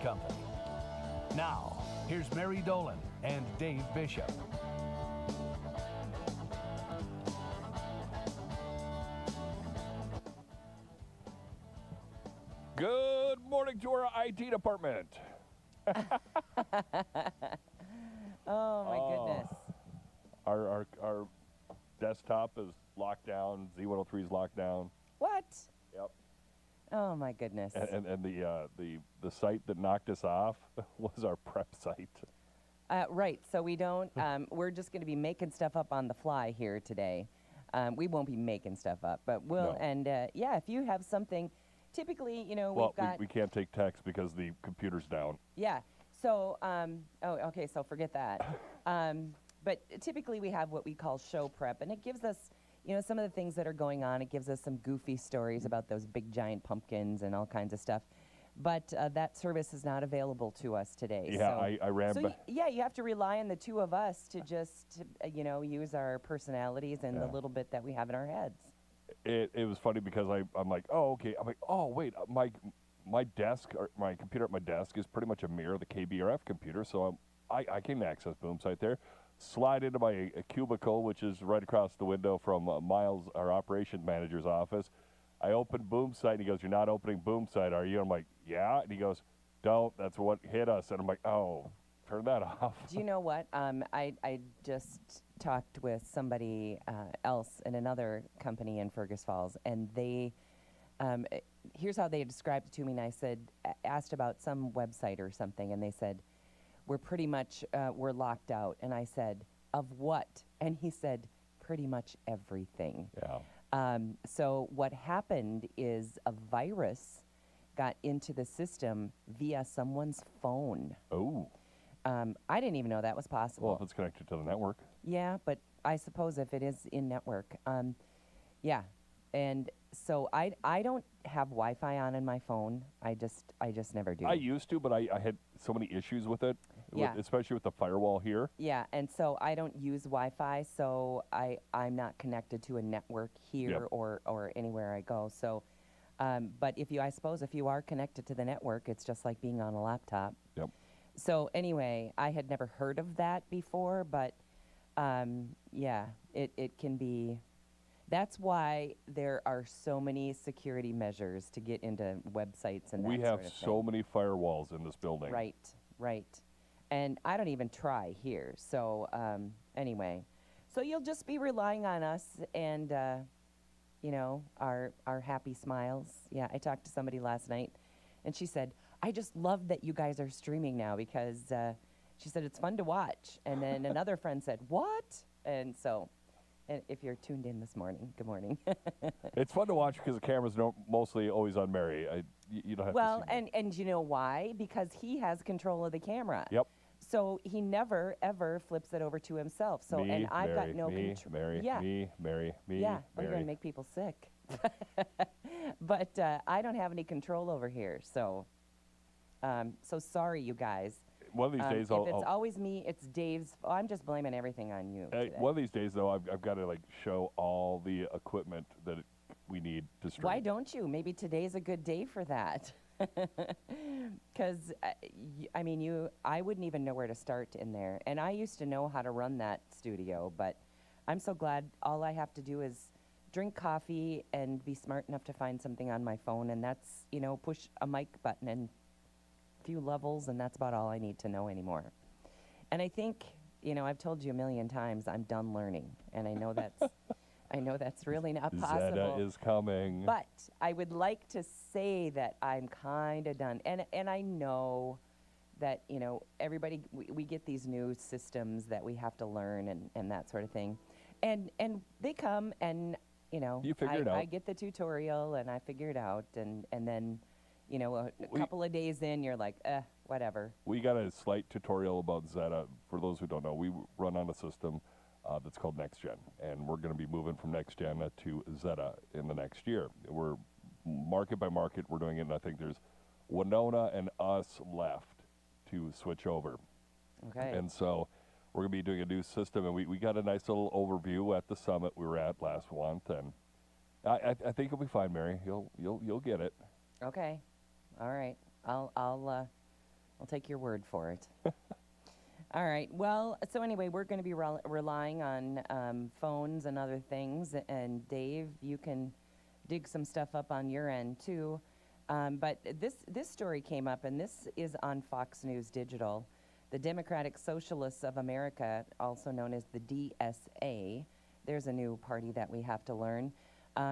company. Now, here's Mary Dolan and Dave Bishop. Good morning to our IT department. Oh, my goodness. Our desktop is locked down. Z103 is locked down. What? Yep. Oh, my goodness. And the site that knocked us off was our prep site. Right. So we don't, we're just going to be making stuff up on the fly here today. We won't be making stuff up, but we'll, No. and yeah, if you have something, typically, you know, Well, we've got. we can't take text because the computer's down. Yeah. So, oh, okay, so forget that. But typically we have what we call show prep, and it gives us, you know, some of the things that are going on. It gives us some goofy stories about those big giant pumpkins and all kinds of stuff. But that service is not available to us today. Yeah, so, I ran back. Yeah, you have to rely on the two of us to just, you know, use our personalities and the little bit that we have in our heads. It was funny because I'm like, oh, okay. I'm like, oh, wait, my desk, or my computer at my desk is pretty much a mirror of the KBRF computer, so I can access Boom Site there. Slide into my cubicle, which is right across the window from Miles, our operations manager's office. I opened Boom Site, and he goes, "You're not opening Boom Site, are you?" I'm like, "Yeah." And he goes, "Don't. That's what hit us." And I'm like, "Oh, turn that off." Do you know what? I just talked with somebody else in another company in Fergus Falls, and they, here's how they described it to me. And I said, asked about some website or something, and they said, we're pretty much, we're locked out. And I said, of what? And he said, pretty much everything. Yeah. So what happened is a virus got into the system via someone's phone. Oh. I didn't even know that was possible. Well, if it's connected to the network. Yeah, but I suppose if it is in network, yeah. And so I don't have Wi-Fi on in my phone. I just never do. I used to, but I had so many issues with it, Yeah. especially with the firewall here. Yeah, and so I don't use Wi-Fi, so I'm not connected to a network here Yep. or anywhere I go. So, but I suppose if you are connected to the network, it's just like being on a laptop. Yep. So anyway, I had never heard of that before, but yeah, it can be. That's why there are so many security measures to get into websites and that We have sort of so thing. many firewalls in this building. Right, right. And I don't even try here. So anyway, so you'll just be relying on us and, you know, our happy smiles. Yeah, I talked to somebody last night, and she said, I just love that you guys are streaming now because she said it's fun to watch. And then another friend said, what? And so, and if you're tuned in this morning, good morning. It's fun to watch because the camera's mostly always on Mary. You don't have Well, to see me. and you know why? Because he has control of the camera. Yep. So he never, ever flips it over to himself. So, Me, and I've got Mary, no me, control. Mary, Yeah. me, Mary, me, Yeah, we're Mary. going to make people sick. But I don't have any control over here. So, so sorry, you guys. One of these days, if it's always me, it's Dave's. Oh, I'm just blaming everything on you. Today. one of these days, though, I've got to like show all the equipment that we need to stream. Why don't you? Maybe today's a good day for that. Because, I mean, I wouldn't even know where to start in there. And I used to know how to run that studio, but I'm so glad all I have to do is drink coffee and be smart enough to find something on my phone, and that's, you know, push a mic button and a few levels, and that's about all I need to know anymore. And I think, you know, I've told you a million times, I'm done learning, and I know that's... I know that's really not possible. Zeta is coming. But I would like to say that I'm kind of done. And I know that, you know, everybody, we get these new systems that we have to learn and that sort of thing. And they come and, you know, You figure it out. I get the tutorial and I figure it out. And then, you know, a couple of days in, you're like, whatever. We got a slight tutorial about Zeta. For those who don't know, we run on a system that's called Next Gen, and we're going to be moving from Next Gen to Zeta in the next year. We're market by market, we're doing it, and I think there's Winona and us left to switch over. Okay. And so we're going to be doing a new system, and we got a nice little overview at the summit we were at last month, and I think you'll be fine, Mary. You'll get it. Okay. All right. I'll I'll take your word for it. All right. Well, so anyway, we're going to be relying on phones and other things. And Dave, you can dig some stuff up on your end too. But this story came up, and this is on Fox News Digital. The Democratic Socialists of America, also known as the DSA, there's a new party that we have to learn.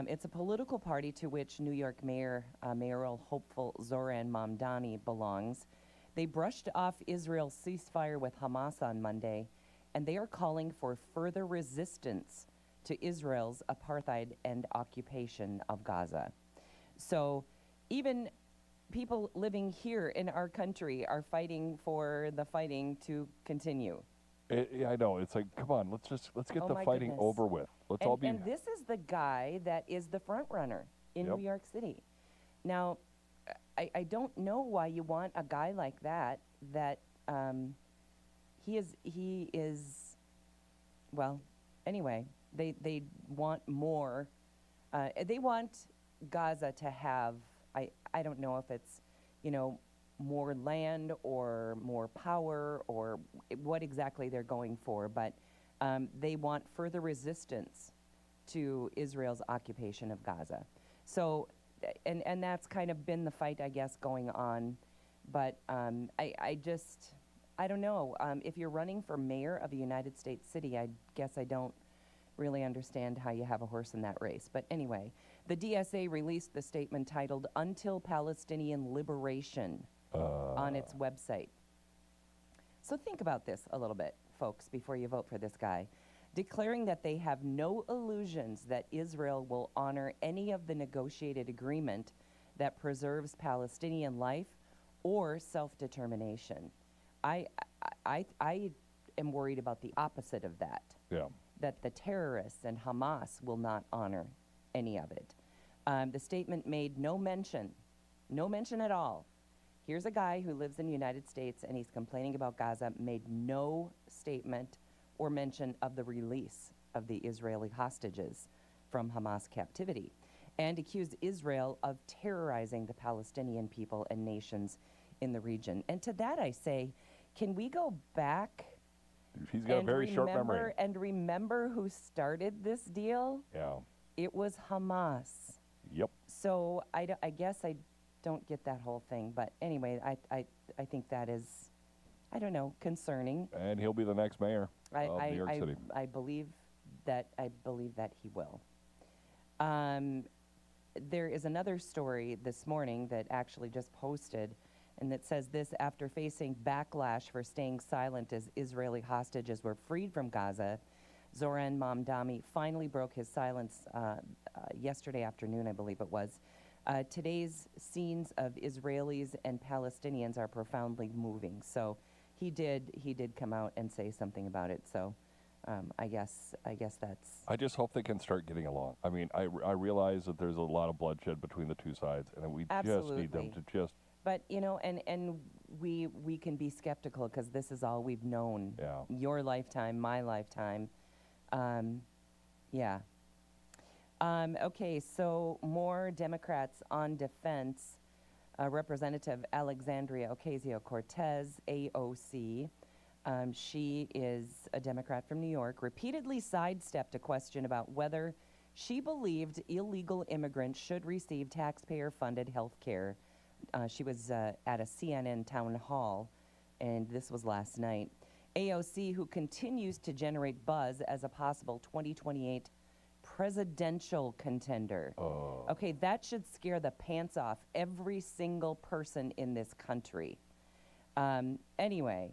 It's a political party to which New York mayoral hopeful Zoran Mamdani belongs. They brushed off Israel's ceasefire with Hamas on Monday, and they are calling for further resistance to Israel's apartheid and occupation of Gaza. So even people living here in our country are fighting for the fighting to continue. Yeah, I know. It's like, come on, let's get Oh the my fighting goodness. over with. Let's all be. And this is the guy that is the front runner in Yep. New York City. Now, I don't know why you want a guy like that. He is. Well, anyway, they want more. They want Gaza to have. I don't know if it's, more land or more power or what exactly they're going for, but they want further resistance to Israel's occupation of Gaza. So, and that's kind of been the fight, I guess, going on. But I don't know. If you're running for mayor of a United States city, I guess I don't really understand how you have a horse in that race. But anyway, the DSA released the statement titled "Until Palestinian Liberation" on its website. So think about this a little bit, folks, before you vote for this guy. Declaring that they have no illusions that Israel will honor any of the negotiated agreement that preserves Palestinian life or self-determination. I am worried about the opposite of that. Yeah. That the terrorists and Hamas will not honor any of it. The statement made no mention at all. Here's a guy who lives in the United States and he's complaining about Gaza, made no statement or mention of the release of the Israeli hostages from Hamas captivity, and accused Israel of terrorizing the Palestinian people and nations in the region. And to that I say, can we go back He's got a very short memory. and remember who started this deal? Yeah. It was Hamas. Yep. So I guess I don't get that whole thing. But anyway, I think that is, I don't know, concerning. And he'll be the next mayor of New York City. I believe that he will. There is another story this morning that actually just posted, and that says this: after facing backlash for staying silent as Israeli hostages were freed from Gaza, Zoran Mamdani finally broke his silence yesterday afternoon, I believe it was. Today's scenes of Israelis and Palestinians are profoundly moving. So he did come out and say something about it. So I guess that's. I just hope they can start getting along. I mean, I realize that there's a lot of bloodshed between the two sides, and we just need them to just. But and we can be skeptical because this is all we've known. Yeah. Your lifetime, my lifetime. Yeah. Okay, so more Democrats on defense. Representative Alexandria Ocasio-Cortez, AOC, she is a Democrat from New York, repeatedly sidestepped a question about whether she believed illegal immigrants should receive taxpayer-funded health care. She was at a CNN town hall, and this was last night. AOC, who continues to generate buzz as a possible 2028 presidential contender. Oh. Okay, that should scare the pants off every single person in this country. Anyway,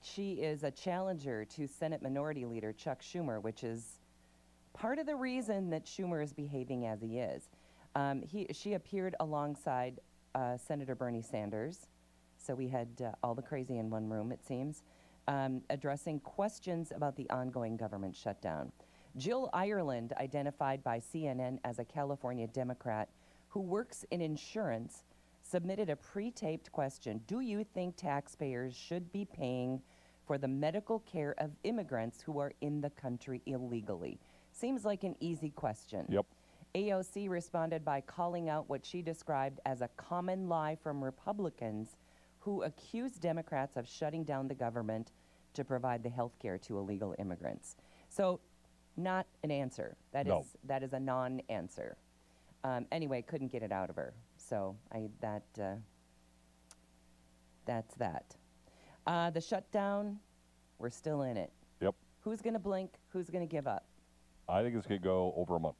she is a challenger to Senate Minority Leader Chuck Schumer, which is part of the reason that Schumer is behaving as he is. She appeared alongside Senator Bernie Sanders. So we had all the crazy in one room, it seems, addressing questions about the ongoing government shutdown. Jill Ireland, identified by CNN as a California Democrat who works in insurance, submitted a pre-taped question: do you think taxpayers should be paying for the medical care of immigrants who are in the country illegally? Seems like an easy question. Yep. AOC responded by calling out what she described as a common lie from Republicans who accused Democrats of shutting down the government to provide the health care to illegal immigrants. So, not an answer. No. That is a non-answer. Anyway, couldn't get it out of her. So that's that. The shutdown, we're still in it. Yep. Who's going to blink? Who's going to give up? I think it's going to go over a month.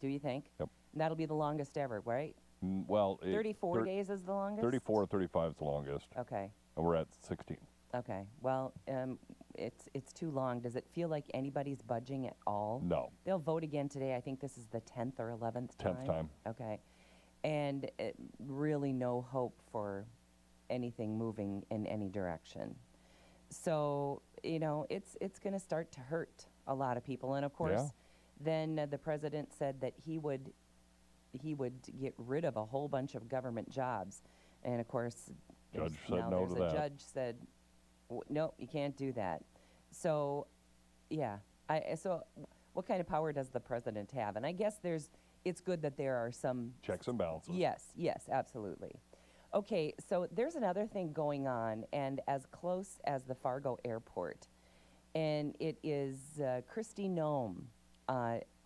Do you think? Yep. And that'll be the longest ever, right? Well, 34 days is the longest? 34 or 35 is the longest. Okay. And we're at 16. Okay. Well, it's too long. Does it feel like anybody's budging at all? No. They'll vote again today. I think this is the 10th or 11th time. 10th time. Okay. And really no hope for anything moving in any direction. So, it's going to start to hurt a lot of people. And of course, then the president said that he would get rid of a whole bunch of government jobs. And of course, Judge said no to that. Judge said, no, you can't do that. So, yeah. So what kind of power does the president have? And I guess it's good that there are some Checks and balances. Yes, absolutely. Okay, so there's another thing going on, and as close as the Fargo airport, and it is Kristi Noem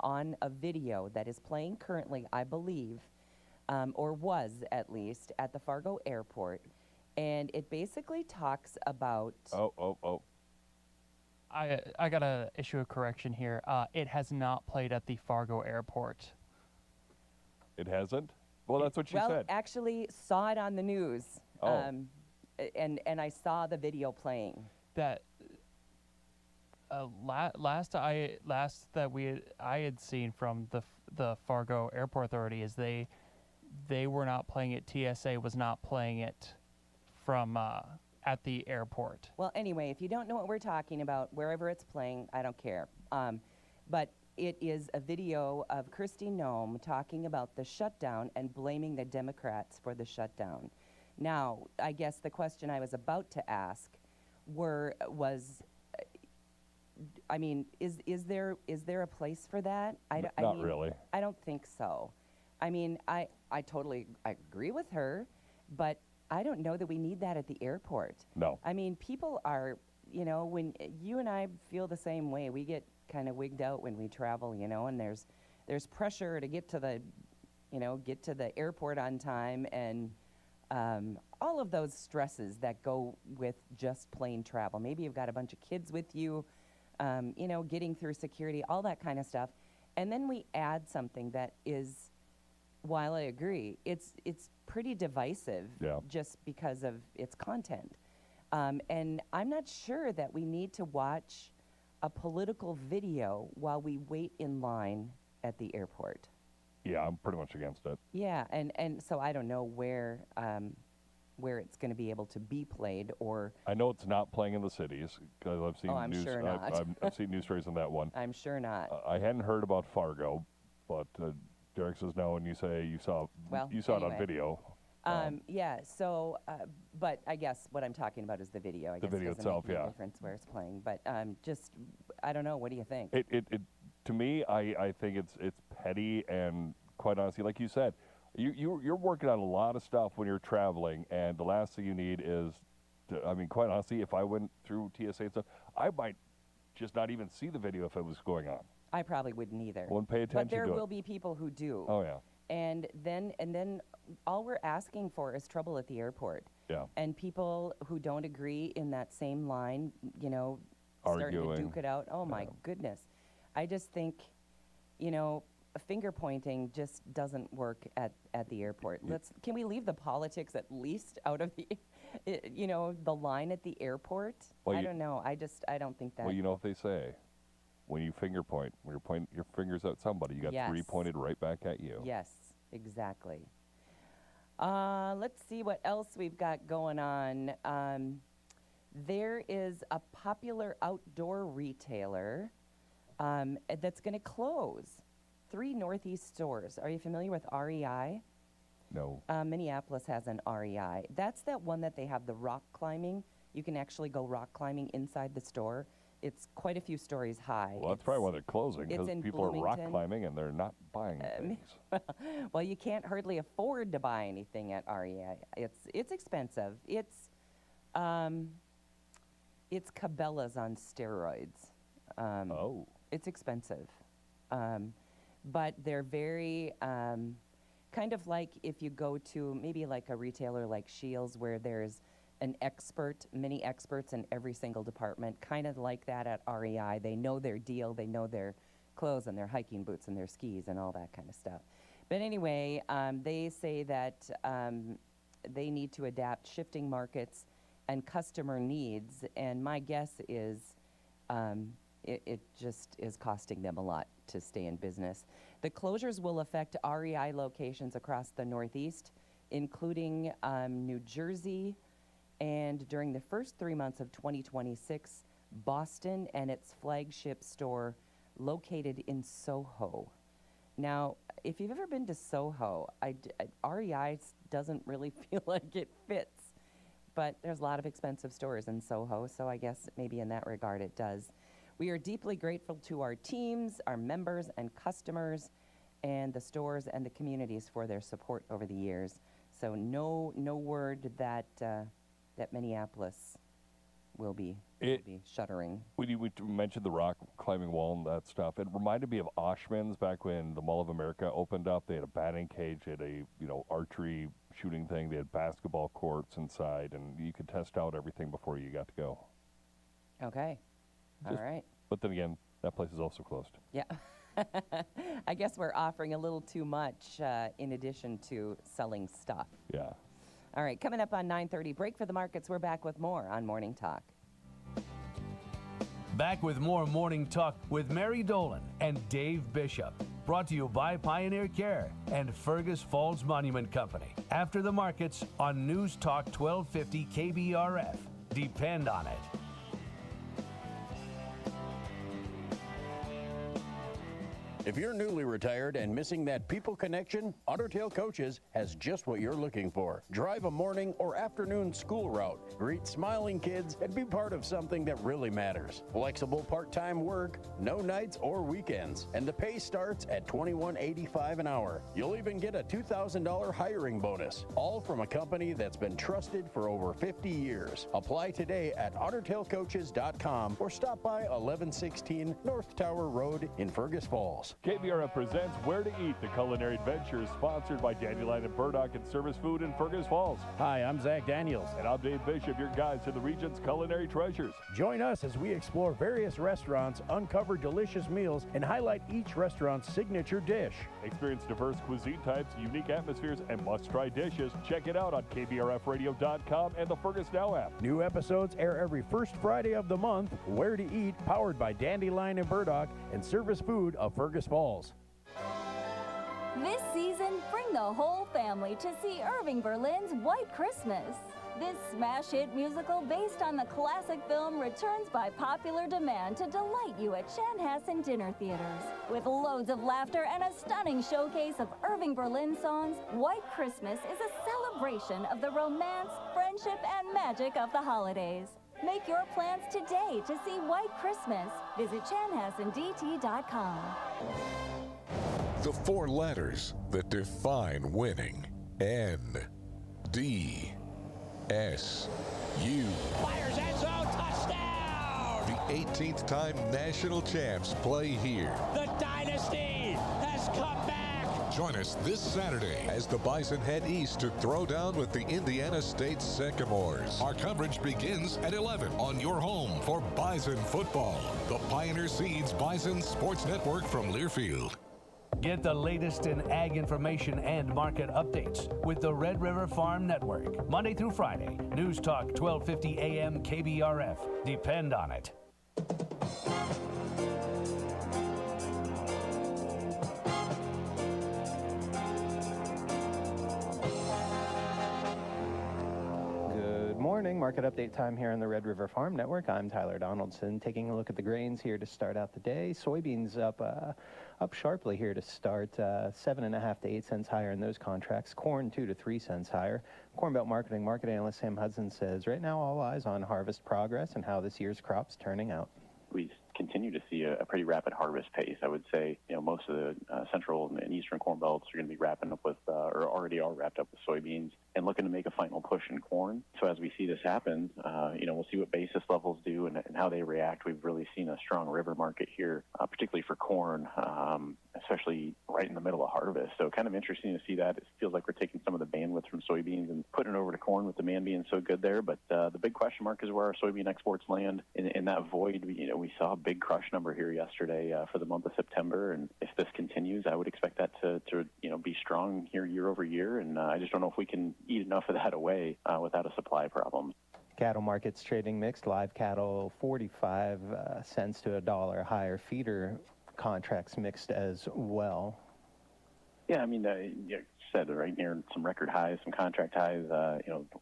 on a video that is playing currently, I believe, or was at least, at the Fargo airport, and it basically talks about... Oh. I got to issue a correction here. It has not played at the Fargo airport. It hasn't? Well, that's what she well, said. actually saw it on the news, Oh. and I saw the video playing. That last that I had seen from the Fargo Airport Authority is they were not playing it. TSA was not playing it from at the airport. Well, anyway, if you don't know what we're talking about, wherever it's playing, I don't care. But it is a video of Kristi Noem talking about the shutdown and blaming the Democrats for the shutdown. Now, I guess the question I was about to ask was, I mean, is there a place for that? Not really. I don't think so. I mean, I totally agree with her, but I don't know that we need that at the airport. No. I mean, people are, when you and I feel the same way, we get kind of wigged out when we travel, and there's pressure to get to the airport on time, and all of those stresses that go with just plain travel. Maybe you've got a bunch of kids with you, getting through security, all that kind of stuff. And then we add something that is, while I agree, it's pretty divisive just because of its content. And I'm not sure that we need to watch a political video while we wait in line at the airport. Yeah, I'm pretty much against it. Yeah, and so I don't know where it's going to be able to be played, or... I know it's not playing in the cities, because I've seen I'm news. sure not. I've seen news stories on that one. I'm sure not. I hadn't heard about Fargo, but Derek says no, and you say you saw it on anyway. video. Yeah, so, but I guess what I'm talking about is the video. I The guess video it doesn't itself, make any yeah. difference where it's playing, but I don't know. What do you think? It to me, I think it's petty, and quite honestly, like you said, you're working on a lot of stuff when you're traveling, and the last thing you need is, quite honestly, if I went through TSA and stuff, I might just not even see the video if it was going on. I probably wouldn't either. Wouldn't pay attention But there to it. will be people who do. Oh yeah. And then all we're asking for is trouble at the airport. Yeah. And people who don't agree in that same line, starting to Arguing. duke it out. Oh my goodness. I just think, finger pointing just doesn't work at the airport. Can we leave the politics at least out of the the line at the airport? Well, I don't know. I don't think that. Well, you know what they say. When you finger point, when you're pointing your fingers at somebody, you got Yes. three pointed right back at you. Yes, exactly. Let's see what else we've got going on. There is a popular outdoor retailer that's going to close 3 Northeast stores. Are you familiar with REI? No. Minneapolis has an REI. That's that one that they have the rock climbing. You can actually go rock climbing inside the store. it's quite a few stories high. Well, that's probably why they're closing, because in people are rock Bloomington. climbing and they're not buying things. Well, you can't hardly afford to buy anything at REI. It's expensive. It's Cabela's on steroids. Oh. It's expensive, but they're very kind of like if you go to maybe like a retailer like Shields, where there's many experts in every single department, kind of like that at REI. They know their deal, they know their clothes and their hiking boots and their skis and all that kind of stuff. But anyway, they say that they need to adapt shifting markets and customer needs, and my guess is it just is costing them a lot to stay in business. The closures will affect REI locations across the Northeast, including New Jersey, and during the first 3 months of 2026, Boston and its flagship store located in Soho. Now, if you've ever been to Soho, REI doesn't really feel like it fits, but there's a lot of expensive stores in Soho, so I guess maybe in that regard it does. We are deeply grateful to our teams, our members and customers, and the stores and the communities for their support over the years. So no word that that Minneapolis will be shuttering. We mentioned the rock climbing wall and that stuff. It reminded me of Oshman's back when the Mall of America opened up. They had a batting cage, they had a archery shooting thing. They had basketball courts inside, and you could test out everything before you got to go. Okay. All right. But then again, that place is also closed. Yeah. I guess we're offering a little too much in addition to selling stuff. Yeah. All right, coming up on 9:30, break for the markets. We're back with more on Morning Talk. Back with more Morning Talk with Mary Dolan and Dave Bishop. Brought to you by Pioneer Care and Fergus Falls Monument Company. After the markets on News Talk 1250 KBRF. Depend on it. If you're newly retired and missing that people connection, Otter Tail Coaches has just what you're looking for. Drive a morning or afternoon school route, greet smiling kids, and be part of something that really matters. Flexible part-time work, no nights or weekends, and the pay starts at $21.85 an hour. You'll even get a $2,000 hiring bonus, all from a company that's been trusted for over 50 years. Apply today at OtterTailCoaches.com or stop by 1116 North Tower Road in Fergus Falls. KBRF presents Where to Eat, the culinary adventure, sponsored by Dandelion and Burdock and Service Food in Fergus Falls. Hi, I'm Zach Daniels. And I'm Dave Bishop, your guide to the region's culinary treasures. Join us as we explore various restaurants, uncover delicious meals, and highlight each restaurant's signature dish. Experience diverse cuisine types, unique atmospheres, and must-try dishes. Check it out on KBRFradio.com and the Fergus Now app. New episodes air every first Friday of the month. Where to Eat, powered by Dandelion and Burdock and Service Food of Fergus Falls. This season, bring the whole family to see Irving Berlin's White Christmas. This smash hit musical based on the classic film returns by popular demand to delight you at Chanhassen Dinner Theaters. With loads of laughter and a stunning showcase of Irving Berlin songs, White Christmas is a celebration of the romance, friendship, and magic of the holidays. Make your plans today to see White Christmas. Visit chanhassendt.com. The four letters that define winning. N-D-S-U. Fires end zone, touchdown! The 18th time national champs play here. The dynasty has come back! Join us this Saturday as the Bison head east to throw down with the Indiana State Sycamores. Our coverage begins at 11 on your home for Bison football. The Pioneer Seeds Bison Sports Network from Learfield. Get the latest in ag information and market updates with the Red River Farm Network. Monday through Friday, News Talk 1250 AM KBRF. Depend on it. Good morning. Market update time here on the Red River Farm Network. I'm Tyler Donaldson, taking a look at the grains here to start out the day. Soybeans up sharply here to start, 7.5 to 8 cents higher in those contracts. Corn 2 to 3 cents higher. Corn Belt Marketing market analyst Sam Hudson says right now all eyes on harvest progress and how this year's crop's turning out. we continue to see a pretty rapid harvest pace. I would say, most of the central and eastern corn belts are going to be wrapping up with, or already are wrapped up with soybeans and looking to make a final push in corn. So as we see this happen, we'll see what basis levels do and how they react. We've really seen a strong river market here, particularly for corn, especially right in the middle of harvest. So kind of interesting to see that. It feels like we're taking some of the bandwidth from soybeans and putting it over to corn with demand being so good there. But the big question mark is where our soybean exports land in that void. We saw a big crush number here yesterday for the month of September. And if this continues, I would expect that to be strong here year over year. And I just don't know if we can eat enough of that away without a supply problem. Cattle markets trading mixed. Live cattle 45 cents to $1 higher. Feeder contracts mixed as well. Yeah, I mean, you said right near some record highs, some contract highs.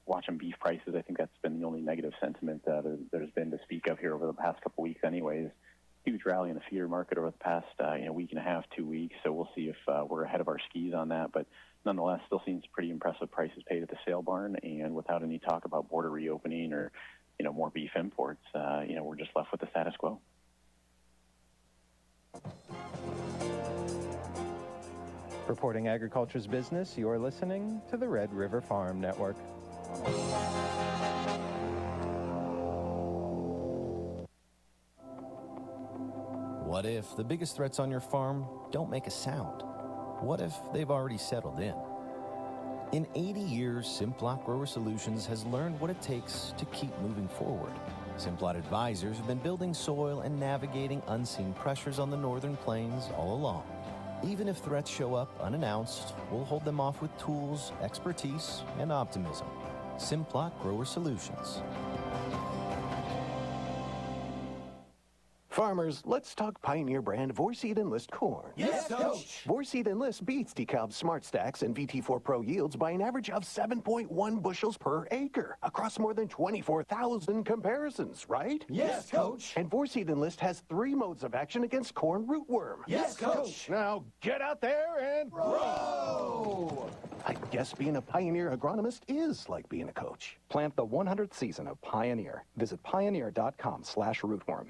Watching beef prices, I think that's been the only negative sentiment there's been to speak of here over the past couple weeks anyways. Huge rally in the feeder market over the past week and a half, 2 weeks. So we'll see if we're ahead of our skis on that. But nonetheless, still seeing some pretty impressive prices paid at the sale barn. And without any talk about border reopening or, more beef imports, we're just left with the status quo. Reporting agriculture's business, you're listening to the Red River Farm Network. What if the biggest threats on your farm don't make a sound? What if they've already settled in? In 80 years, Simplot Grower Solutions has learned what it takes to keep moving forward. Simplot advisors have been building soil and navigating unseen pressures on the northern plains all along. Even if threats show up unannounced, we'll hold them off with tools, expertise, and optimism. Simplot Grower Solutions. Farmers, let's talk Pioneer brand Vorseed Enlist corn. Yes, Coach. Vorseed Enlist beats DeKalb's Smart Stacks and VT4 Pro yields by an average of 7.1 bushels per acre across more than 24,000 comparisons, right? Yes, Coach. And Vorseed Enlist has 3 modes of action against corn rootworm. Yes, Coach. Now get out there and grow! I guess being a Pioneer agronomist is like being a coach. Plant the 100th season of Pioneer. Visit pioneer.com/rootworm.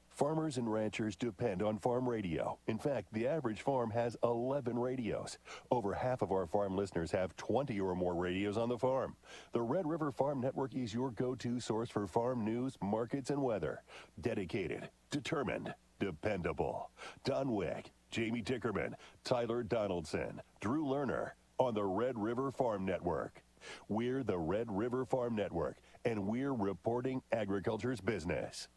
Farmers and ranchers depend on farm radio. In fact, the average farm has 11 radios. Over half of our farm listeners have 20 or more radios on the farm. The Red River Farm Network is your go-to source for farm news, markets, and weather. Dedicated, determined, dependable. Don Wick, Jamie Tickerman, Tyler Donaldson, Drew Lerner on the Red River Farm Network. We're the Red River Farm Network, and we're reporting agriculture's business.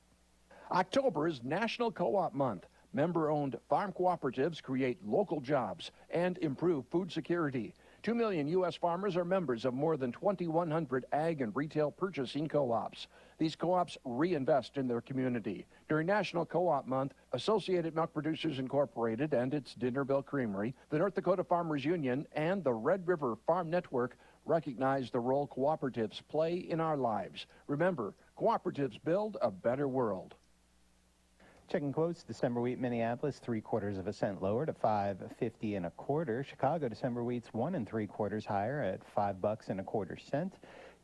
October is National Co-op Month. Member-owned farm cooperatives create local jobs and improve food security. 2 million U.S. farmers are members of more than 2,100 ag and retail purchasing co-ops. These co-ops reinvest in their community. During National Co-op Month, Associated Milk Producers Incorporated and its Dinnerville Creamery, the North Dakota Farmers Union, and the Red River Farm Network recognize the role cooperatives play in our lives. Remember, cooperatives build a better world. Checking quotes, December wheat Minneapolis 3/4 cent lower to $5.50 1/4. Chicago December wheat's 1 3/4 higher at $5.25.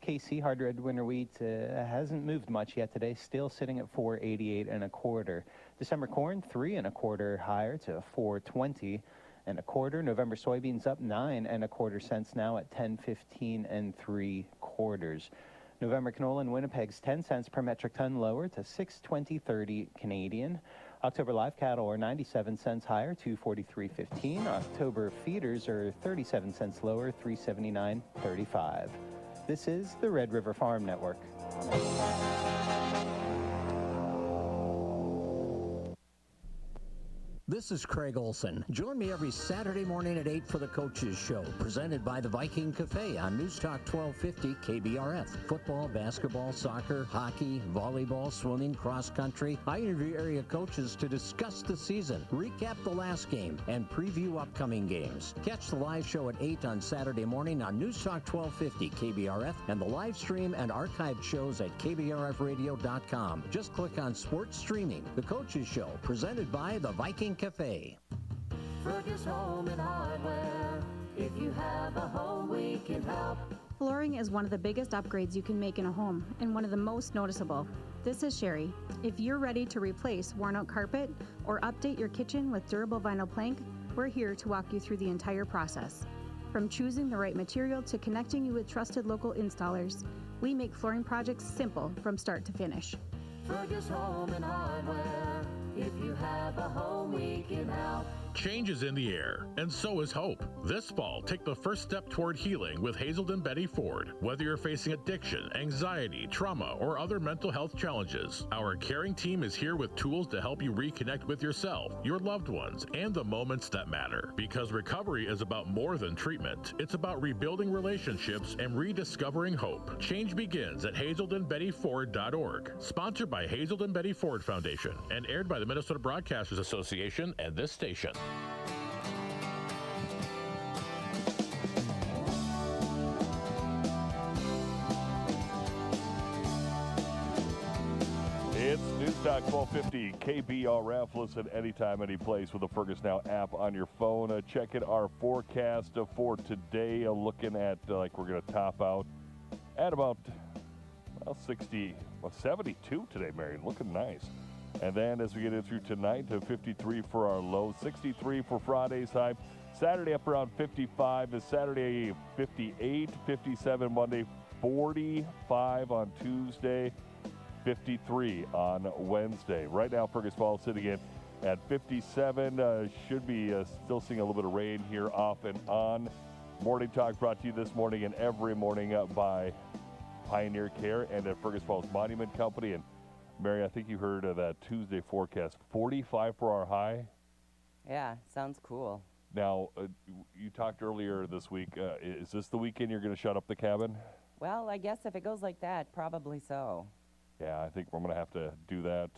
KC hard red winter wheat hasn't moved much yet today, still sitting at $4.88 1/4. December corn 3 1/4 higher to $4.20 1/4. November soybeans up 9 1/4 cents now at $10.15 3/4. November canola in Winnipeg's 10 cents per metric ton lower to $6.20.30 Canadian. October live cattle are 97 cents higher, $243.15. October feeders are 37 cents lower, $379.35. This is the Red River Farm Network. This is Craig Olson. Join me every Saturday morning at 8 for the Coaches Show, presented by the Viking Cafe on News Talk 1250 KBRF. Football, basketball, soccer, hockey, volleyball, swimming, cross country. I interview area coaches to discuss the season, recap the last game, and preview upcoming games. Catch the live show at 8 on Saturday morning on News Talk 1250 KBRF and the live stream and archived shows at KBRFradio.com. Just click on Sports Streaming. The Coaches Show, presented by the Viking Cafe. Fergus Home and Hardware. If you have a home, we can help. Flooring is one of the biggest upgrades you can make in a home and one of the most noticeable. This is Sherry. If you're ready to replace worn-out carpet or update your kitchen with durable vinyl plank, we're here to walk you through the entire process. From choosing the right material to connecting you with trusted local installers, we make flooring projects simple from start to finish. Fergus Home and Hardware. If you have a home we can help. Change is in the air, and so is hope. This fall, take the first step toward healing with Hazelden Betty Ford. Whether you're facing addiction, anxiety, trauma, or other mental health challenges, our caring team is here with tools to help you reconnect with yourself, your loved ones, and the moments that matter. Because recovery is about more than treatment. It's about rebuilding relationships and rediscovering hope. Change begins at hazeldenbettyford.org. Sponsored by Hazelden Betty Ford Foundation and aired by the Minnesota Broadcasters Association and this station. It's News Talk 1250 KBRF. Listen anytime, any place with the Fergus Now app on your phone. Checking our forecast for today. Looking at like we're going to top out at about 72 today, Marion. Looking nice. And then as we get in through tonight, to 53 for our low, 63 for Friday's high. Saturday up around 55. Saturday 58, 57 Monday, 45 on Tuesday, 53 on Wednesday. Right now, Fergus Falls sitting in at 57. Should be still seeing a little bit of rain here off and on. Morning Talk brought to you this morning and every morning by Pioneer Care and at Fergus Falls Monument Company. And Mary, I think you heard of that Tuesday forecast, 45 for our high. Yeah, sounds cool. Now, you talked earlier this week. Is this the weekend you're going to shut up the cabin? Well, I guess if it goes like that, probably so. Yeah, I think we're going to have to do that.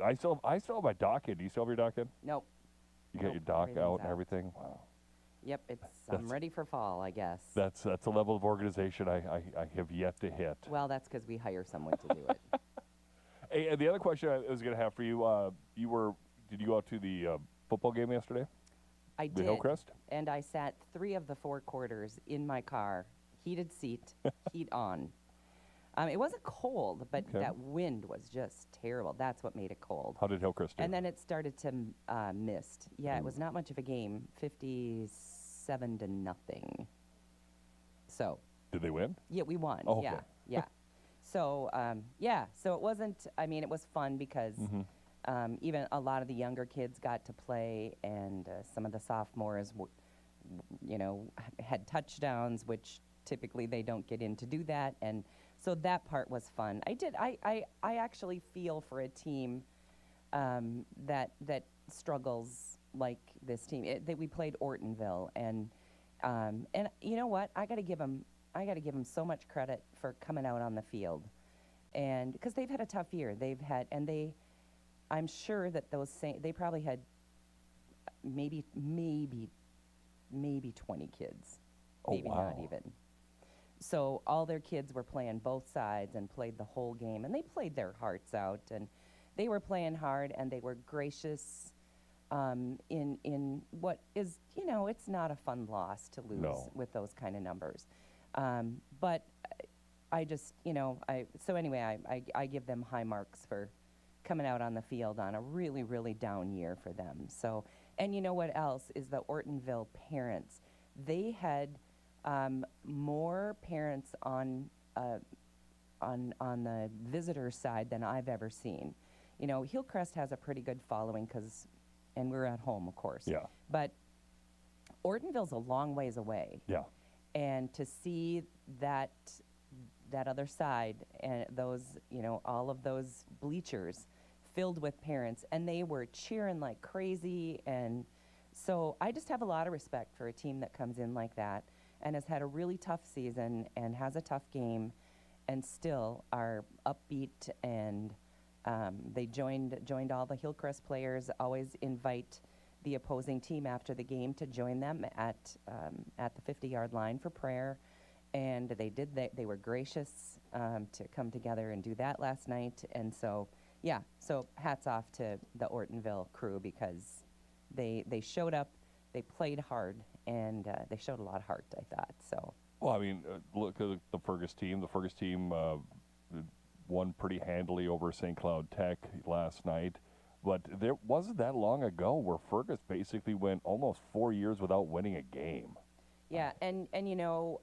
I still have my dock in. Do you still have your dock in? Nope. You got your dock out and everything? Wow. Yep, I'm ready for fall, I guess. That's a level of organization I have yet to hit. Well, that's because we hire someone to do it. Hey, and the other question I was going to have for you, did you go out to the football game yesterday? I the did. Hillcrest? And I sat 3 of the 4 quarters in my car, heated seat, heat on. It wasn't cold, but that wind was just terrible. That's what made it cold. How did Hillcrest do? And then it started to mist. Yeah, it was not much of a game, 57-0. So. Did they win? Yeah, we won. Oh, okay. Yeah. So, so it wasn't, it was fun because even a lot of the younger kids got to play, and some of the sophomores, had touchdowns, which typically they don't get in to do that. And so that part was fun. I actually feel for a team that struggles like this team. We played Ortonville, and you know what? I got to give them so much credit for coming out on the field, and because they've had a tough year. I'm sure that they probably had maybe 20 kids, maybe not even. So all their kids were playing both sides and played the whole game, and they played their hearts out, and they were playing hard, and they were gracious in what is, it's not a fun loss to lose with those kind of numbers. But I just, so anyway, I give them high marks for coming out on the field on a really, really down year for them. So, and you know what else is the Ortonville parents? They had more parents on the visitor side than I've ever seen. Hillcrest has a pretty good following and we're at home, of course. Yeah. But Ortonville's a long ways away. Yeah. And to see that other side and those, all of those bleachers filled with parents, and they were cheering like crazy. And so I just have a lot of respect for a team that comes in like that and has had a really tough season and has a tough game and still are upbeat, and they joined all the Hillcrest players, always invite the opposing team after the game to join them at the 50-yard line for prayer, and they did that. They were gracious to come together and do that last night, and so hats off to the Ortonville crew because they showed up, they played hard, and they showed a lot of heart, I thought. So. Well, I mean, look at the Fergus team. The Fergus team won pretty handily over St. Cloud Tech last night. But there wasn't that long ago where Fergus basically went almost 4 years without winning a game. Yeah, and you know,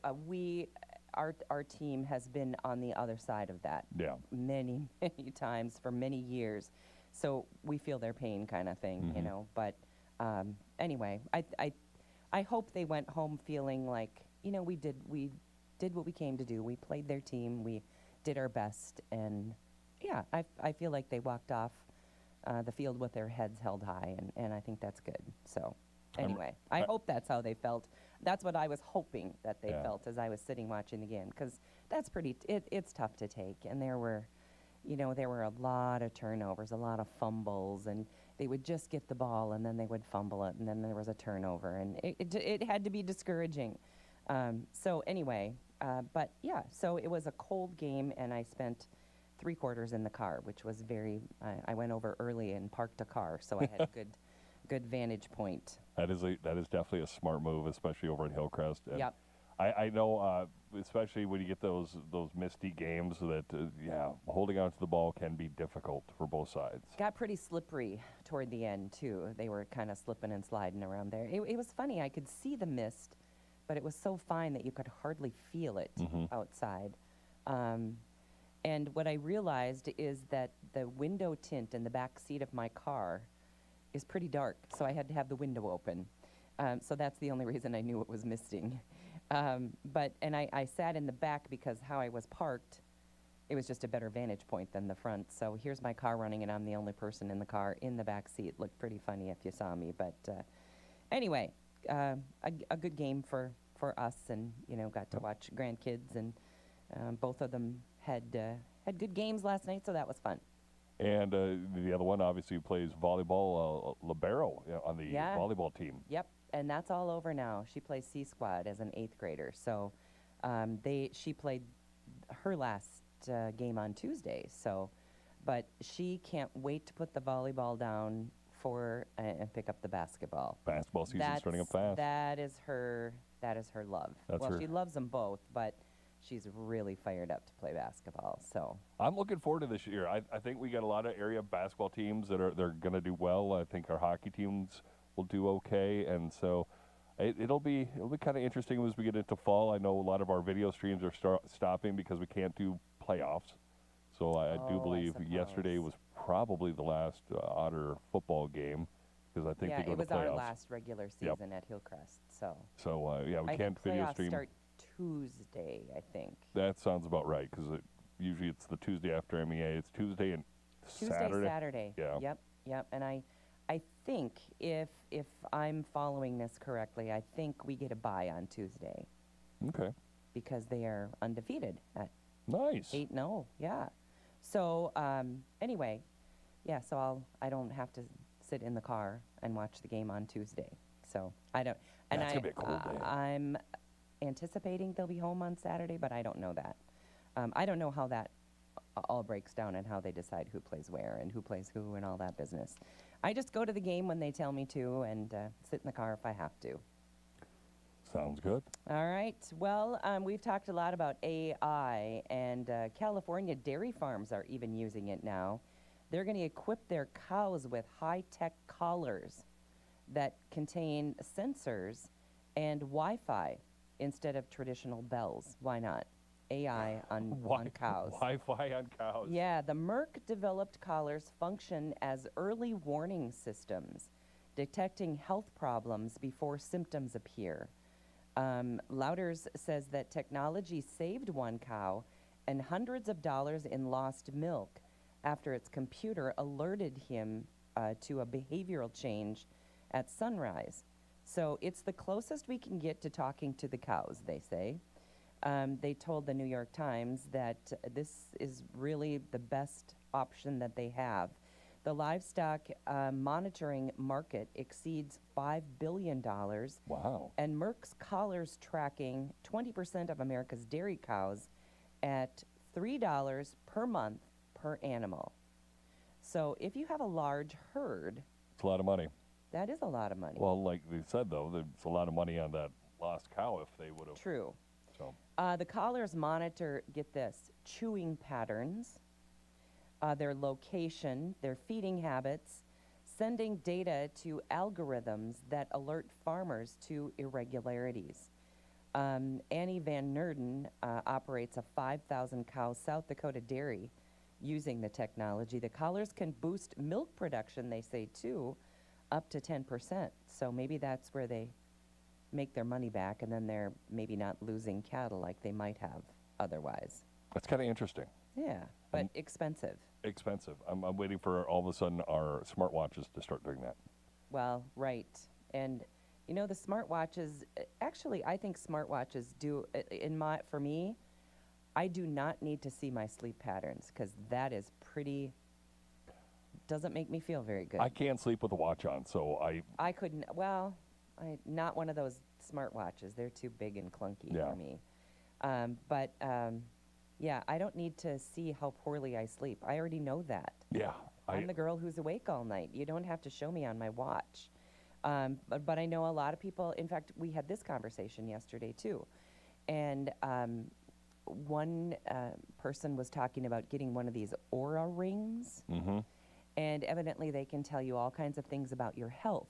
our team has been on the other side of that many times for many years, so we feel their pain, kind of thing, you know. But anyway, I hope they went home feeling like, you know, we did what we came to do. We played their team, we did our best, and yeah, I feel like they walked off the field with their heads held high, and I think that's good. So anyway, I hope that's how they felt. That's what I was hoping that they felt as I was sitting watching the game, because that's it's tough to take. And there were a lot of turnovers, a lot of fumbles, and they would just get the ball and then they would fumble it, and then there was a turnover, and it had to be discouraging. So anyway, but yeah, so it was a cold game, and I spent 3 quarters in the car, which was I went over early and parked a car, so I had a good vantage point. That is definitely a smart move, especially over at Hillcrest. And yep. I know, especially when you get those misty games, that holding on to the ball can be difficult for both sides. Got pretty slippery toward the end too. They were kind of slipping and sliding around there. It was funny. I could see the mist, but it was so fine that you could hardly feel it outside. And what I realized is that the window tint in the back seat of my car is pretty dark, so I had to have the window open. So that's the only reason I knew it was misting. And I sat in the back because how I was parked, it was just a better vantage point than the front. So here's my car running, and I'm the only person in the car in the back seat. Looked pretty funny if you saw me. But anyway, a good game for us, and got to watch grandkids, and both of them had good games last night, so that was fun. And the other one obviously plays volleyball, libero on the volleyball team. Yep, and that's all over now. She plays C Squad as an 8th grader. So she played her last game on Tuesday. So, but she can't wait to put the volleyball down and pick up the basketball. Basketball season's starting up fast. That is her love. She loves them both, but she's really fired up to play basketball. So I'm looking forward to this year. I think we got a lot of area basketball teams they're going to do well. I think our hockey teams will do okay, and so it'll be kind of interesting as we get into fall. I know a lot of our video streams are stopping because we can't do playoffs. So I do believe yesterday was probably the last Otter football game, because I think they go to playoffs. Yeah, it was our last regular season at Hillcrest. So we can't video stream. Start Tuesday, I think. That sounds about right, because usually it's the Tuesday after MEA. It's Tuesday and Saturday. Yeah. Yep. And I think if I'm following this correctly, I think we get a bye on Tuesday. Okay. Because they are undefeated at nice 8-0. Yeah. So anyway, so I don't have to sit in the car and watch the game on Tuesday. So I don't. And that's gonna be a cool day. I'm anticipating they'll be home on Saturday, but I don't know that. I don't know how that all breaks down and how they decide who plays where and who plays who and all that business. I just go to the game when they tell me to, and sit in the car if I have to. Sounds good. All right. Well, we've talked a lot about AI, and California dairy farms are even using it now. They're going to equip their cows with high-tech collars that contain sensors and Wi-Fi instead of traditional bells. Why not? AI on cows. Wi-Fi on cows. Yeah, the Merck-developed collars function as early warning systems, detecting health problems before symptoms appear. Louders says that technology saved one cow and hundreds of dollars in lost milk after its computer alerted him to a behavioral change at sunrise. So it's the closest we can get to talking to the cows, they say. They told the New York Times that this is really the best option that they have. The livestock monitoring market exceeds $5 billion. Wow. And Merck's collars tracking 20% of America's dairy cows at $3 per month per animal. So if you have a large herd, it's a lot of money. That is a lot of money. Well, like they said, though, there's a lot of money on that lost cow if they would have. True. So The collars monitor, get this, chewing patterns, their location, their feeding habits, sending data to algorithms that alert farmers to irregularities. Annie Van Nerden operates a 5,000 cow South Dakota dairy using the technology. The collars can boost milk production, they say, too, up to 10%. So maybe that's where they make their money back, and then they're maybe not losing cattle like they might have otherwise. that's kind of interesting. Yeah, but expensive. Expensive. I'm waiting for all of a sudden our smartwatches to start doing that. Well, right. And you know, the smartwatches, actually, I think smartwatches do, for me, I do not need to see my sleep patterns, because that is pretty, doesn't make me feel very good. I can't sleep with a watch on, so I couldn't, not one of those smartwatches. They're too big and clunky for me. Yeah, I don't need to see how poorly I sleep. I already know that. Yeah. I'm the girl who's awake all night. You don't have to show me on my watch. But I know a lot of people, in fact, we had this conversation yesterday too. And one person was talking about getting one of these Aura rings. Mm-hmm. And evidently they can tell you all kinds of things about your health.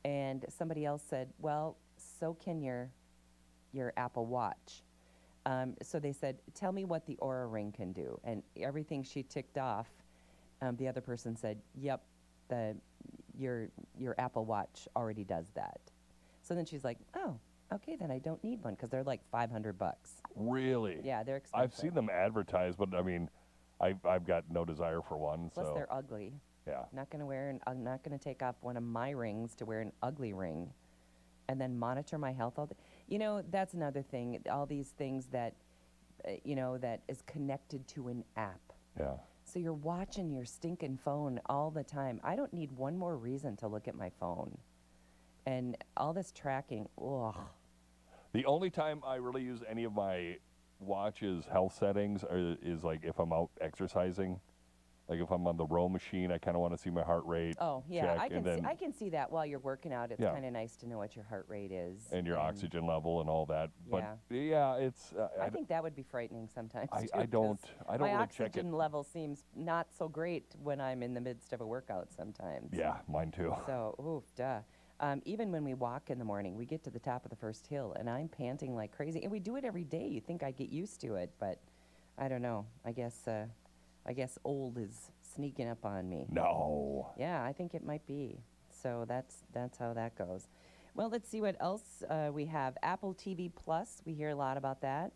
And somebody else said, well, so can your Apple Watch. So they said, tell me what the Aura ring can do. And everything she ticked off, the other person said, yep, your Apple Watch already does that. So then she's like, oh, okay, then I don't need one, because they're like $500. Really? Yeah, they're expensive. I've seen them advertised, but I mean, I've got no desire for one. Plus, so they're ugly. Yeah. I'm not gonna take off one of my rings to wear an ugly ring, and then monitor my health all day. You know, that's another thing. All these things that, that is connected to an app. Yeah. So you're watching your stinking phone all the time. I don't need one more reason to look at my phone. And all this tracking, ugh. The only time I really use any of my watch's health settings is like if I'm out exercising. Like if I'm on the row machine, I kind of want to see my heart rate. Oh, yeah, check, I can see that while you're working out. It's kind of nice to know what your heart rate is. And your oxygen level and all that. But yeah, it's... I think that would be frightening sometimes, too. I don't my really check it. oxygen level seems not so great when I'm in the midst of a workout sometimes. Yeah, mine too. So, oof, duh. Even when we walk in the morning, we get to the top of the first hill, and I'm panting like crazy. And we do it every day. You'd think I'd get used to it, but I don't know. I guess old is sneaking up on me. No. Yeah, I think it might be. So that's how that goes. Well, let's see what else we have. Apple TV Plus, we hear a lot about that.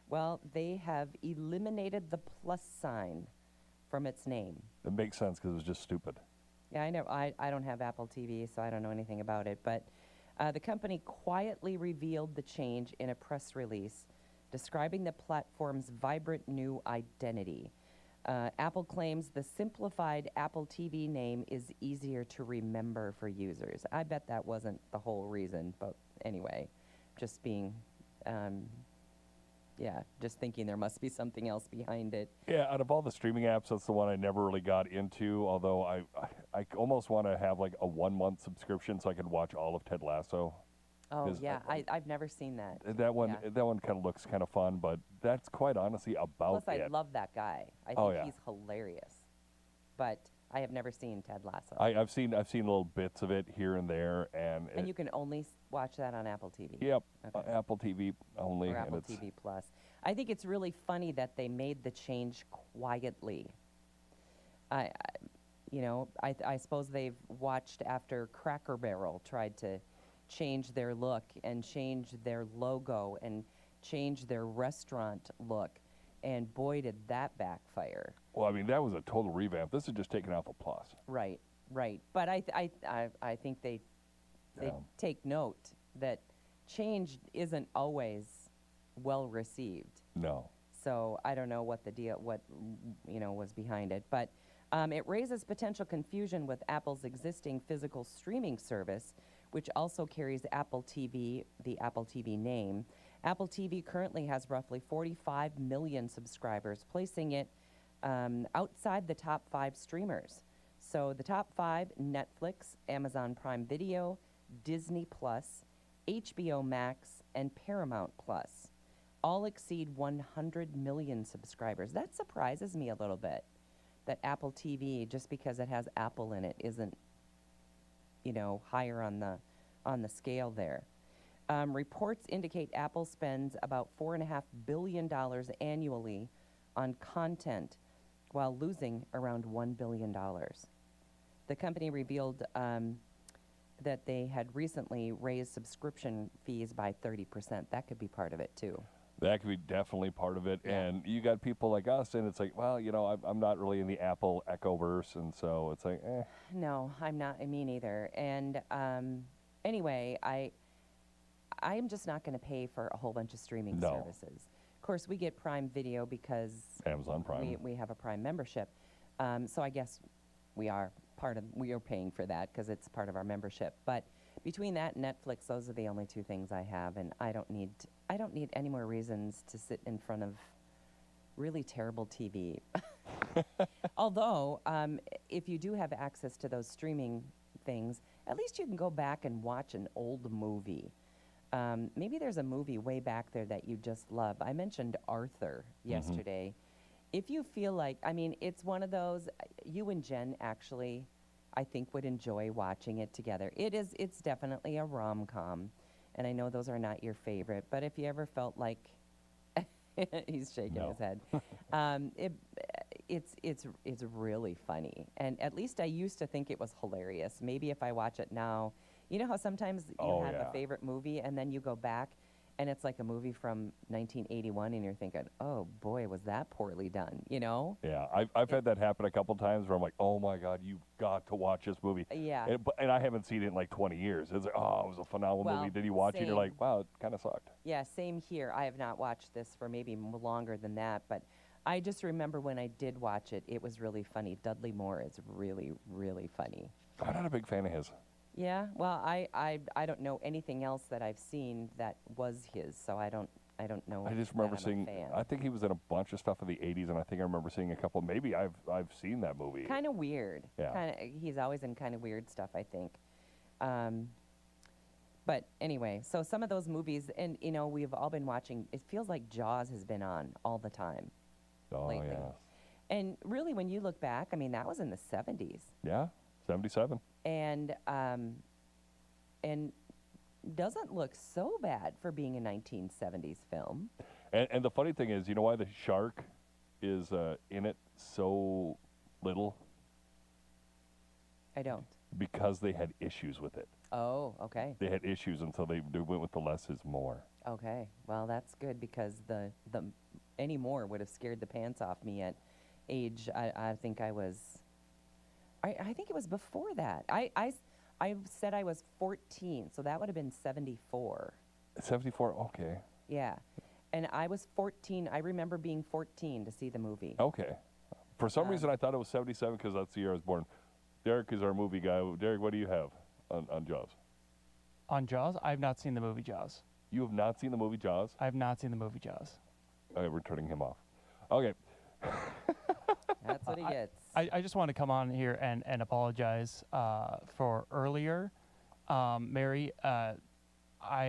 Well, they have eliminated the plus sign from its name. It makes sense because it was just stupid. Yeah, I know. I don't have Apple TV, so I don't know anything about it. But the company quietly revealed the change in a press release describing the platform's vibrant new identity. Apple claims the simplified Apple TV name is easier to remember for users. I bet that wasn't the whole reason, but anyway, just being, just thinking there must be something else behind it. Yeah, out of all the streaming apps, that's the one I never really got into, although I almost want to have like a 1-month subscription so I could watch all of Ted Lasso. Oh, yeah, I've never seen that. That one kind of looks kind of fun, but that's quite honestly about Plus, it. I love that guy. I think he's hilarious. But I have never seen Ted Lasso. I've seen little bits of it here and there, and you can only watch that on Apple TV. Yep, Apple TV only. Or Apple TV Plus. I think it's really funny that they made the change quietly. I suppose they've watched after Cracker Barrel tried to change their look and change their logo and change their restaurant look, and boy, did that backfire. Well, I mean, that was a total revamp. This is just taking out the plus. Right. But I think they take note that change isn't always well received. No. So I don't know what the deal, was behind it, but it raises potential confusion with Apple's existing physical streaming service, which also carries Apple TV, the Apple TV name. Apple TV currently has roughly 45 million subscribers, placing it outside the top 5 streamers. So the top 5, Netflix, Amazon Prime Video, Disney Plus, HBO Max, and Paramount Plus. all exceed 100 million subscribers. That surprises me a little bit, that Apple TV, just because it has Apple in it, isn't, higher on the scale there. Reports indicate Apple spends about $4.5 billion annually on content while losing around $1 billion. The company revealed that they had recently raised subscription fees by 30%. That could be part of it, too. That could be definitely part of it. And you got people like us, and it's like, well, I'm not really in the Apple Echoverse, and so it's like, eh. No, I'm not. Me neither. And anyway, I'm just not going to pay for a whole bunch of streaming services. Of course, we get Prime Video because Amazon Prime. We have a Prime membership. So I guess we are paying for that because it's part of our membership. But between that and Netflix, those are the only two things I have, and I don't need any more reasons to sit in front of really terrible TV. Although, if you do have access to those streaming things, at least you can go back and watch an old movie. Maybe there's a movie way back there that you just love. I mentioned Arthur yesterday. If you feel like, it's one of those, you and Jen actually, I think, would enjoy watching it together. It's definitely a rom-com, and I know those are not your favorite, but if you ever felt like, he's shaking his head, it's really funny, and at least I used to think it was hilarious. Maybe if I watch it now, you know how sometimes you have a favorite movie, and then you go back, and it's like a movie from 1981, and you're thinking, oh boy, was that poorly done, Yeah, I've had that happen a couple times where I'm like, oh my God, you've got to watch this movie. Yeah. And I haven't seen it in like 20 years. It's like, oh, it was a phenomenal movie. Did you watch it? You're like, wow, it kind of sucked. Yeah, same here. I have not watched this for maybe longer than that, but I just remember when I did watch it, it was really funny. Dudley Moore is really, really funny. I'm not a big fan of his. Yeah, well, I don't know anything else that I've seen that was his, so I don't know. I just remember that I'm a seeing. fan. I think he was in a bunch of stuff in the '80s, and I think I remember seeing a couple. Maybe I've seen that movie. Kind of weird. Yeah. He's always in kind of weird stuff, I think. But anyway, so some of those movies, and we've all been watching. It feels like Jaws has been on all the time lately. Yeah. And really, when you look back, that was in the '70s. Yeah, 77. And doesn't look so bad for being a 1970s film. And the funny thing is, you know why the shark is in it so little? I don't. Because they had issues with it. Oh, okay. They had issues until they went with the less is more. Okay, well that's good because the any more would have scared the pants off me at age. I think I was. I think it was before that. I said I was 14, so that would have been 74. 74, okay. Yeah, and I was 14. I remember being 14 to see the movie. Okay. For some reason, I thought it was 77 because that's the year I was born. Derek is our movie guy. Derek, what do you have on Jaws? On Jaws? I have not seen the movie Jaws. You have not seen the movie Jaws? I have not seen the movie Jaws. Okay, we're turning him off. Okay. That's what he gets. I just want to come on here and apologize for earlier. Mary, I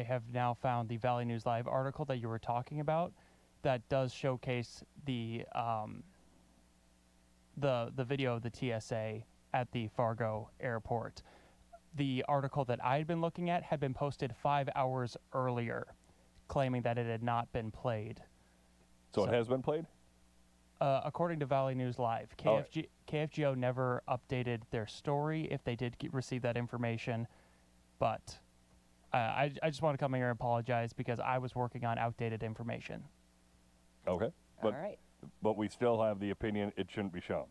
have now found the Valley News Live article that you were talking about that does showcase the video of the TSA at the Fargo airport. The article that I had been looking at had been posted 5 hours earlier, claiming that it had not been played. So it has been played? According to Valley News Live, KFGO never updated their story if they did receive that information, but I just want to come here and apologize because I was working on outdated information. Okay. But, all right. But we still have the opinion it shouldn't be shown.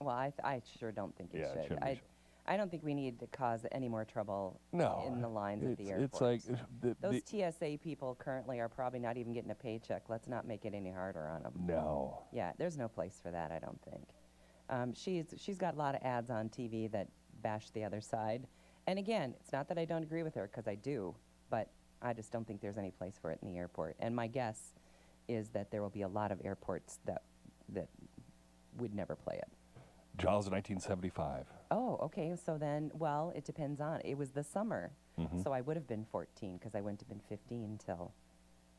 Well, I sure don't think it should. Shouldn't be shown. I don't think we need to cause any more trouble in the lines of the airports. It's like those TSA people currently are probably not even getting a paycheck. Let's not make it any harder on them. No. Yeah, there's no place for that, I don't think. She's got a lot of ads on TV that bash the other side. And again, it's not that I don't agree with her, because I do, but I just don't think there's any place for it in the airport. And my guess is that there will be a lot of airports that would never play it. Jaws 1975. Oh, okay. So then, well, it depends on. It was the summer, so I would have been 14 because I wouldn't have been 15 till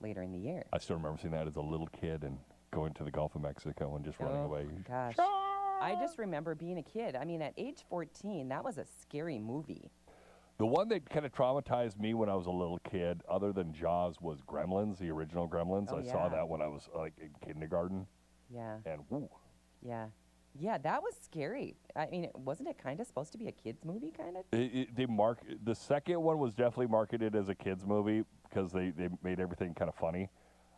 later in the year. I still remember seeing that as a little kid and going to the Gulf of Mexico and just running away. Gosh. I just remember being a kid. I mean, at age 14, that was a scary movie. The one that kind of traumatized me when I was a little kid, other than Jaws, was Gremlins, the original Gremlins. Oh, I saw that when I was like in kindergarten. Yeah. And woo. Yeah. Yeah, that was scary. I mean, wasn't it kind of supposed to be a kid's movie, kind of? The second one was definitely marketed as a kids movie because they made everything kind of funny.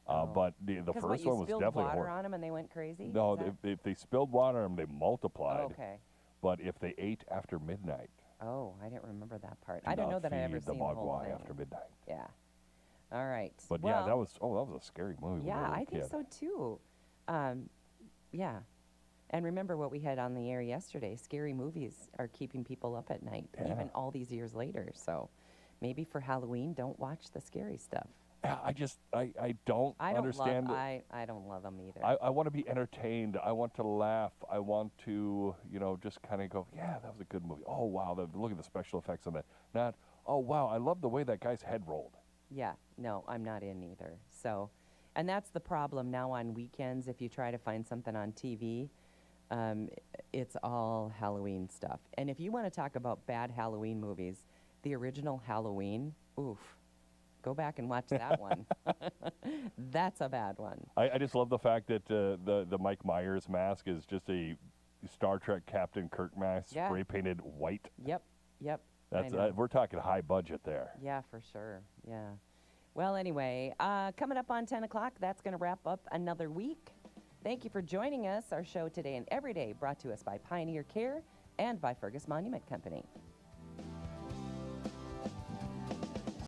But the first one was definitely spilled water horror. on them and they went crazy? No, if they spilled water on them, they multiplied. Oh, okay. But if they ate after midnight, Oh, I didn't remember that part. do I don't not know that I ever feed the seen the whole mogwai thing. after midnight. Yeah. All right. But well, yeah, that was a scary movie. when Yeah, I was a I think kid. so too. Yeah. And remember what we had on the air yesterday. Scary movies are keeping people up at night, even all these years later. So maybe for Halloween, don't watch the scary stuff. Yeah, I don't understand. I don't love them either. I want to be entertained. I want to laugh. I want to, just kind of go, yeah, that was a good movie. Oh, wow, look at the special effects on that. Not, oh, wow, I love the way that guy's head rolled. Yeah, no, I'm not in either. So, and that's the problem now on weekends. If you try to find something on TV, it's all Halloween stuff. And if you want to talk about bad Halloween movies, the original Halloween, oof. Go back and watch that one. That's a bad one. I just love the fact that the Mike Myers mask is just a Star Trek Captain Kirk mask, spray painted white. Yep. That's we're talking high budget there. Yeah, for sure. Yeah. Well, anyway, coming up on 10 o'clock, that's going to wrap up another week. Thank you for joining us. Our show today and every day brought to us by Pioneer Care and by Fergus Monument Company.